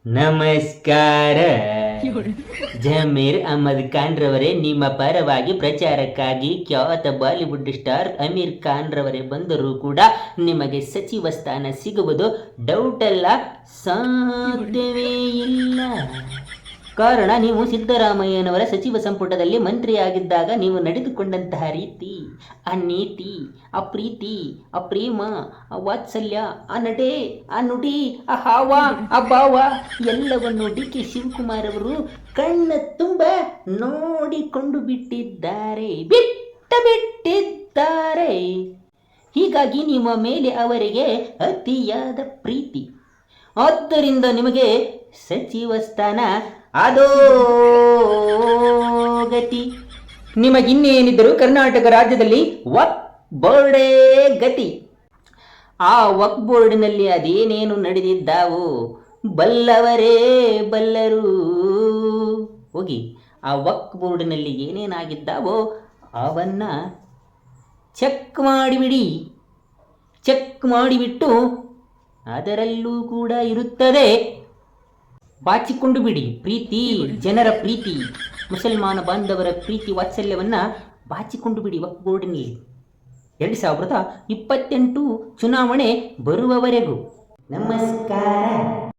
ನಮಸ್ಕಾರ. ಜಮೀರ್ ಅಹಮದ್ ಖಾನ್ ರವರೇ, ನಿಮ್ಮ ಪರವಾಗಿ ಪ್ರಚಾರಕ್ಕಾಗಿ ಖ್ಯಾತ ಬಾಲಿವುಡ್ ಸ್ಟಾರ್ ಅಮೀರ್ ಖಾನ್ ರವರೇ ಬಂದರೂ ಕೂಡ ನಿಮಗೆ ಸಚಿವ ಸ್ಥಾನ ಸಿಗುವುದು ಡೌಟ್ ಅಲ್ಲ, ಸಾಧ್ಯವೇ ಇಲ್ಲ. ಕಾರಣ, ನೀವು ಸಿದ್ದರಾಮಯ್ಯನವರ ಸಚಿವ ಸಂಪುಟದಲ್ಲಿ ಮಂತ್ರಿಯಾಗಿದ್ದಾಗ ನೀವು ನಡೆದುಕೊಂಡಂತಹ ರೀತಿ, ಆ ನೀತಿ, ಆ ಪ್ರೀತಿ, ಆ ಪ್ರೇಮ, ಆ ವಾತ್ಸಲ್ಯ, ಆ ನಡೆ, ಆ ನುಡಿ, ಆ ಹಾವ, ಆ ಭಾವ ಎಲ್ಲವನ್ನು ಡಿ ಕೆ ಶಿವಕುಮಾರ್ ಅವರು ಕಣ್ಣ ತುಂಬ ನೋಡಿಕೊಂಡು ಬಿಟ್ಟಿದ್ದಾರೆ. ಹೀಗಾಗಿ ನಿಮ್ಮ ಮೇಲೆ ಅವರಿಗೆ ಅತಿಯಾದ ಪ್ರೀತಿ. ಆದ್ದರಿಂದ ನಿಮಗೆ ಸಚಿವ ಸ್ಥಾನ ಅದೋ ಗತಿ. ನಿಮಗಿನ್ನೇನಿದ್ದರೂ ಕರ್ನಾಟಕ ರಾಜ್ಯದಲ್ಲಿ ವಕ್ಫ್ ಬೋರ್ಡೇ ಗತಿ. ಆ ವಕ್ಫ್ ಬೋರ್ಡಿನಲ್ಲಿ ಅದೇನೇನು ನಡೆದಿದ್ದಾವೋ ಬಲ್ಲವರೇ ಬಲ್ಲರು. ಹೋಗಿ ಆ ವಕ್ಫ್ ಬೋರ್ಡಿನಲ್ಲಿ ಏನೇನಾಗಿದ್ದಾವೋ ಅವನ್ನ ಚೆಕ್ ಮಾಡಿಬಿಟ್ಟು ಅದರಲ್ಲೂ ಕೂಡ ಇರುತ್ತದೆ. ಬಾಚಿಕೊಂಡು ಬಿಡಿ. ಪ್ರೀತಿ, ಜನರ ಪ್ರೀತಿ, ಮುಸಲ್ಮಾನ ಬಾಂಧವರ ಪ್ರೀತಿ ವಾತ್ಸಲ್ಯವನ್ನು ಬಾಚಿಕೊಂಡು ಬಿಡಿ ವಕ್ಫ್ ಬೋರ್ಡಿನಲ್ಲಿ. 2028 ಚುನಾವಣೆ ಬರುವವರೆಗೂ. ನಮಸ್ಕಾರ.